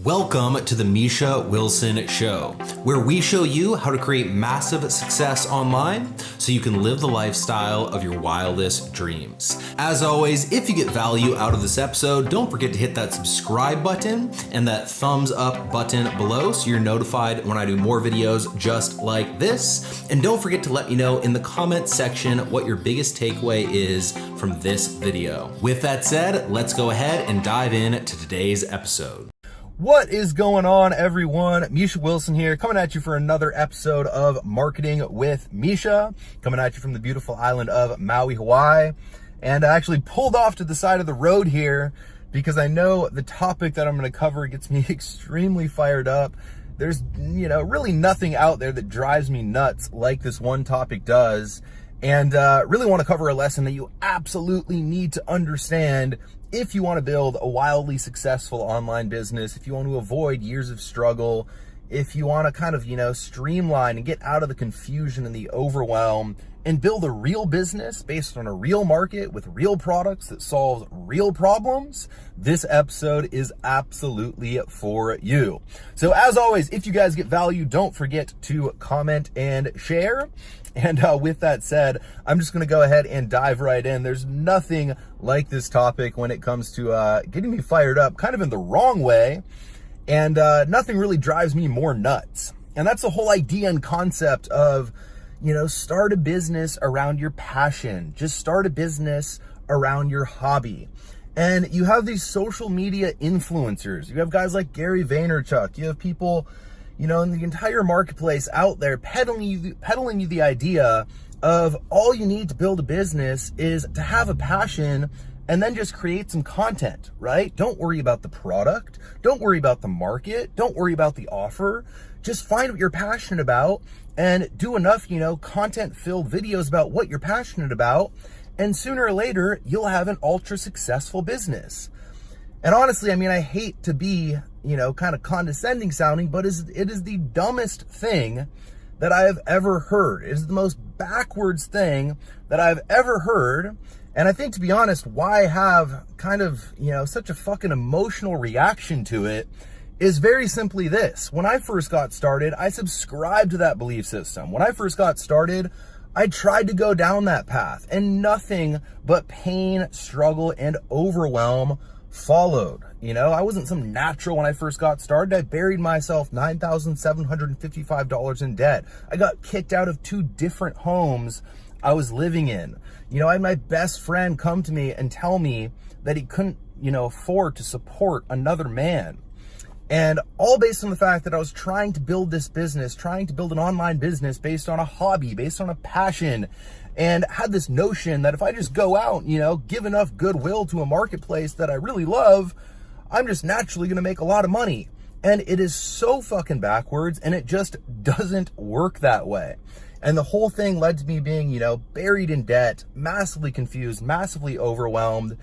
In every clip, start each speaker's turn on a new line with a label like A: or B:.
A: Welcome to the Misha Wilson Show, where we show you how to create massive success online so you can live the lifestyle of your wildest dreams. As always, if you get value out of this episode, don't forget to hit that subscribe button and that thumbs up button below so you're notified when I do more videos just like this. And don't forget to let me know in the comment section what your biggest takeaway is from this video. With that said, let's go ahead and dive in to today's episode.
B: What is going on, everyone? Misha Wilson here, coming at you for another episode of Marketing with Misha, coming at you from the beautiful island of Maui, Hawaii. And I actually pulled off to the side of the road here because I know the topic that I'm going to cover gets me extremely fired up. There's, really nothing out there that drives me nuts like this one topic does. And really want to cover a lesson that you absolutely need to understand if you want to build a wildly successful online business, if you want to avoid years of struggle, if you want to kind of, streamline and get out of the confusion and the overwhelm and build a real business based on a real market with real products that solves real problems, this episode is absolutely for you. So as always, if you guys get value, don't forget to comment and share. And with that said, I'm just going to go ahead and dive right in. There's nothing like this topic when it comes to getting me fired up kind of in the wrong way. And nothing really drives me more nuts. And that's the whole idea and concept of, start a business around your passion. Just start a business around your hobby. And you have these social media influencers. You have guys like Gary Vaynerchuk. You have people, in the entire marketplace out there peddling you the idea of all you need to build a business is to have a passion and then just create some content, right? Don't worry about the product. Don't worry about the market. Don't worry about the offer. Just find what you're passionate about and do enough, content-filled videos about what you're passionate about. And sooner or later, you'll have an ultra successful business. And honestly, I hate to be, kind of condescending sounding, but it is the dumbest thing that I have ever heard. It is the most backwards thing that I've ever heard. And I think, to be honest, why I have kind of, such a fucking emotional reaction to it is very simply this. When I first got started, I subscribed to that belief system. When I first got started, I tried to go down that path and nothing but pain, struggle, and overwhelm followed. I wasn't some natural when I first got started. I buried myself $9,755 in debt. I got kicked out of 2 different homes I was living in. I had my best friend come to me and tell me that he couldn't, afford to support another man. And all based on the fact that I was trying to build this business, trying to build an online business based on a hobby, based on a passion, and had this notion that if I just go out, give enough goodwill to a marketplace that I really love, I'm just naturally going to make a lot of money. And it is so fucking backwards, and it just doesn't work that way. And the whole thing led to me being, buried in debt, massively confused, massively overwhelmed.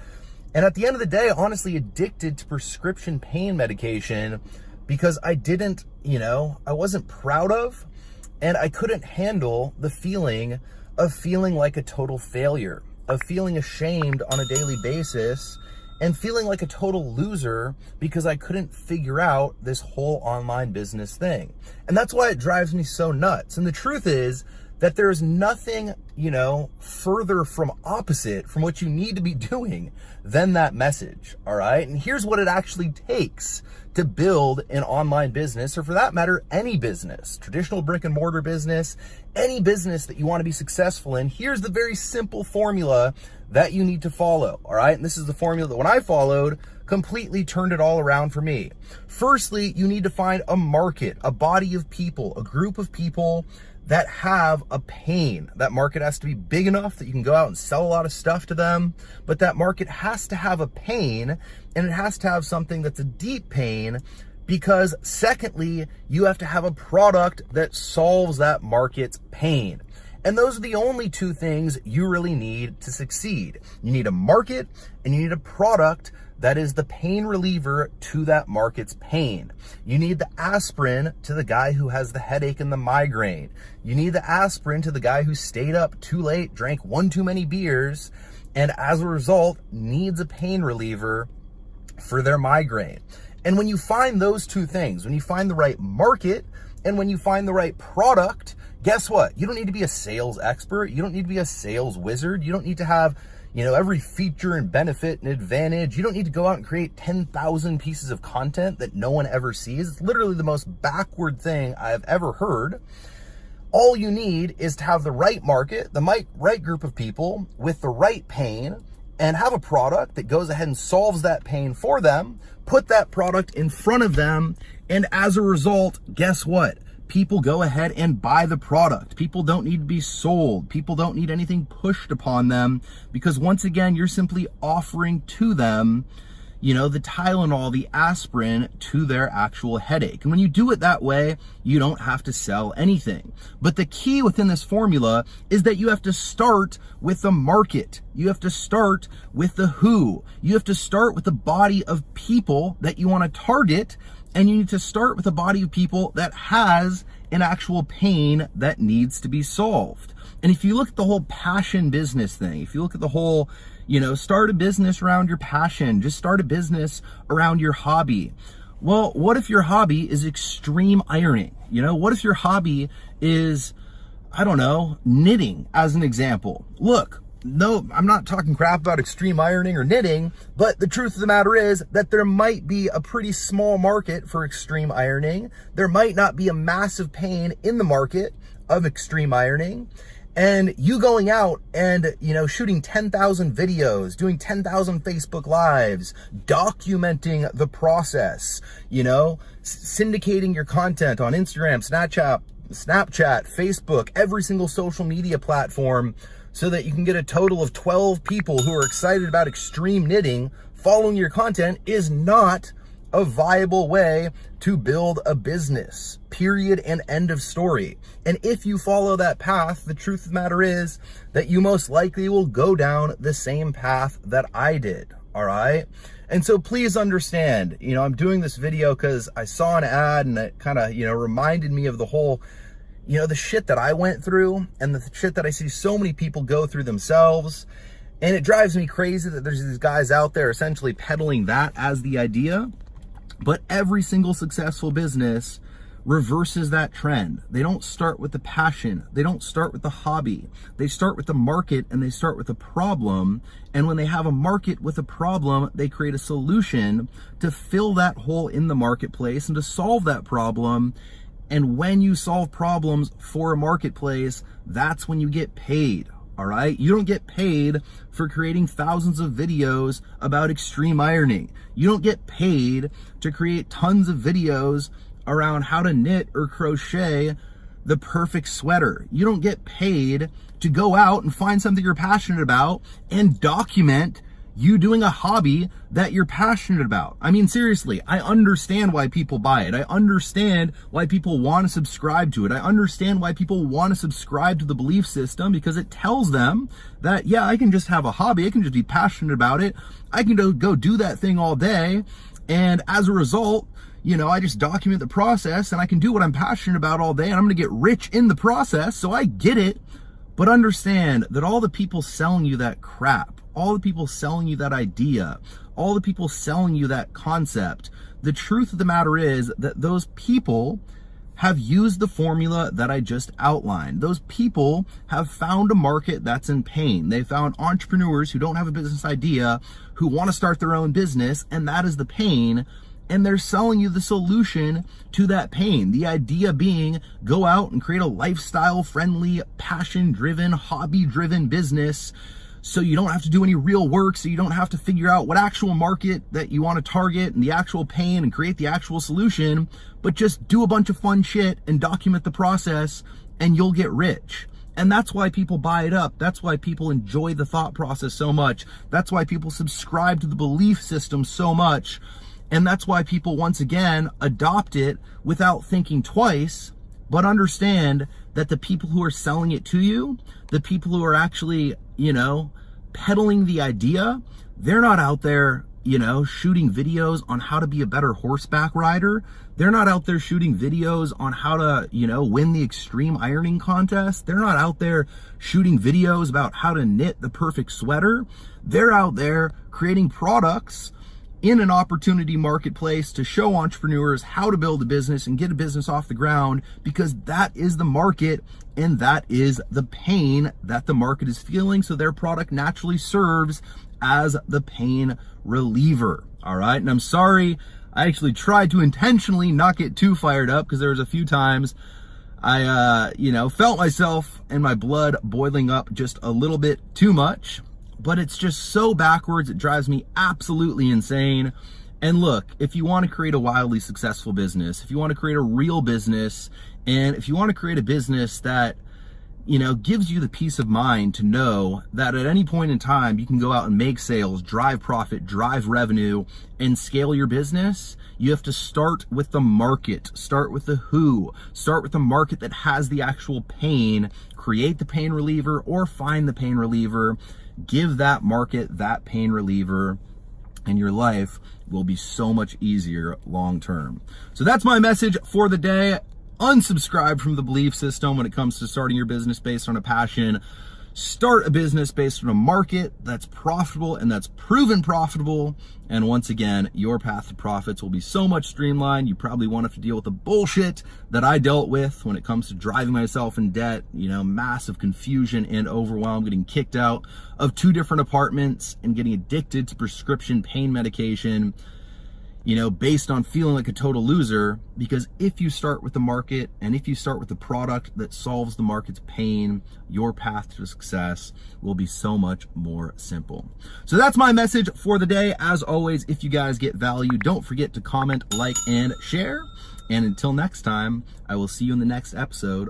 B: And at the end of the day, honestly addicted to prescription pain medication because I didn't, I wasn't proud of, and I couldn't handle the feeling of feeling like a total failure, of feeling ashamed on a daily basis, and feeling like a total loser because I couldn't figure out this whole online business thing. And that's why it drives me so nuts. And the truth is that there is nothing, further from opposite from what you need to be doing than that message, all right? And here's what it actually takes to build an online business, or for that matter, any business, traditional brick and mortar business, any business that you want to be successful in. Here's the very simple formula that you need to follow, all right? And this is the formula that when I followed, completely turned it all around for me. Firstly, you need to find a market, a body of people, a group of people that have a pain. That market has to be big enough that you can go out and sell a lot of stuff to them, but that market has to have a pain, and it has to have something that's a deep pain, because secondly, you have to have a product that solves that market's pain. And those are the only 2 things you really need to succeed. You need a market and you need a product that is the pain reliever to that market's pain. You need the aspirin to the guy who has the headache and the migraine. You need the aspirin to the guy who stayed up too late, drank 1 too many beers, and as a result needs a pain reliever for their migraine. And when you find those two things, when you find the right market and when you find the right product, guess what? You don't need to be a sales expert. You don't need to be a sales wizard. You don't need to have, every feature and benefit and advantage. You don't need to go out and create 10,000 pieces of content that no one ever sees. It's literally the most backward thing I've ever heard. All you need is to have the right market, the right group of people with the right pain, and have a product that goes ahead and solves that pain for them, put that product in front of them, and as a result, guess what? People go ahead and buy the product. People don't need to be sold. People don't need anything pushed upon them, because once again, you're simply offering to them, the Tylenol, the aspirin to their actual headache. And when you do it that way, you don't have to sell anything. But the key within this formula is that you have to start with the market. You have to start with the who. You have to start with the body of people that you want to target. And you need to start with a body of people that has an actual pain that needs to be solved. And if you look at the whole passion business thing, if you look at the whole, start a business around your passion, just start a business around your hobby. Well, what if your hobby is extreme ironing? What if your hobby is, knitting as an example? Look, no, I'm not talking crap about extreme ironing or knitting, but the truth of the matter is that there might be a pretty small market for extreme ironing. There might not be a massive pain in the market of extreme ironing. And you going out and, shooting 10,000 videos, doing 10,000 Facebook Lives, documenting the process, syndicating your content on Instagram, Snapchat, Facebook, every single social media platform, so that you can get a total of 12 people who are excited about extreme knitting following your content is not a viable way to build a business, period, and end of story. And if you follow that path, the truth of the matter is that you most likely will go down the same path that I did, all right? And so please understand, I'm doing this video because I saw an ad and it kind of, reminded me of the whole, the shit that I went through and the shit that I see so many people go through themselves. And it drives me crazy that there's these guys out there essentially peddling that as the idea. But every single successful business reverses that trend. They don't start with the passion. They don't start with the hobby. They start with the market and they start with a problem. And when they have a market with a problem, they create a solution to fill that hole in the marketplace and to solve that problem. And when you solve problems for a marketplace, that's when you get paid, all right? You don't get paid for creating thousands of videos about extreme ironing. You don't get paid to create tons of videos around how to knit or crochet the perfect sweater. You don't get paid to go out and find something you're passionate about and document you doing a hobby that you're passionate about. I mean, seriously, I understand why people buy it. I understand why people want to subscribe to it. I understand why people want to subscribe to the belief system, because it tells them that, yeah, I can just have a hobby. I can just be passionate about it. I can go do that thing all day. And as a result, I just document the process and I can do what I'm passionate about all day and I'm going to get rich in the process. So I get it. But understand that all the people selling you that crap, all the people selling you that idea, all the people selling you that concept, the truth of the matter is that those people have used the formula that I just outlined. Those people have found a market that's in pain. They found entrepreneurs who don't have a business idea, who want to start their own business, and that is the pain. And they're selling you the solution to that pain. The idea being, go out and create a lifestyle-friendly, passion-driven, hobby-driven business so you don't have to do any real work, so you don't have to figure out what actual market that you want to target and the actual pain and create the actual solution, but just do a bunch of fun shit and document the process and you'll get rich. And that's why people buy it up. That's why people enjoy the thought process so much. That's why people subscribe to the belief system so much. And that's why people, once again, adopt it without thinking twice, but understand that the people who are selling it to you, the people who are actually, peddling the idea, they're not out there, shooting videos on how to be a better horseback rider. They're not out there shooting videos on how to, win the extreme ironing contest. They're not out there shooting videos about how to knit the perfect sweater. They're out there creating products in an opportunity marketplace to show entrepreneurs how to build a business and get a business off the ground, because that is the market and that is the pain that the market is feeling. So their product naturally serves as the pain reliever. All right. And I'm sorry, I actually tried to intentionally not get too fired up, because there was a few times I, felt myself and my blood boiling up just a little bit too much. But it's just so backwards, it drives me absolutely insane. And look, if you want to create a wildly successful business, if you want to create a real business, and if you want to create a business that, gives you the peace of mind to know that at any point in time, you can go out and make sales, drive profit, drive revenue, and scale your business, you have to start with the market, start with the who, start with the market that has the actual pain, create the pain reliever or find the pain reliever, give that market that pain reliever, and your life will be so much easier long term. So that's my message for the day. Unsubscribe from the belief system when it comes to starting your business based on a passion. Start a business based on a market that's profitable and that's proven profitable. And once again, your path to profits will be so much streamlined. You probably won't have to deal with the bullshit that I dealt with when it comes to driving myself in debt, massive confusion and overwhelm, getting kicked out of 2 different apartments and getting addicted to prescription pain medication, based on feeling like a total loser. Because if you start with the market and if you start with the product that solves the market's pain, your path to success will be so much more simple. So that's my message for the day. As always, if you guys get value, don't forget to comment, like, and share. And until next time, I will see you in the next episode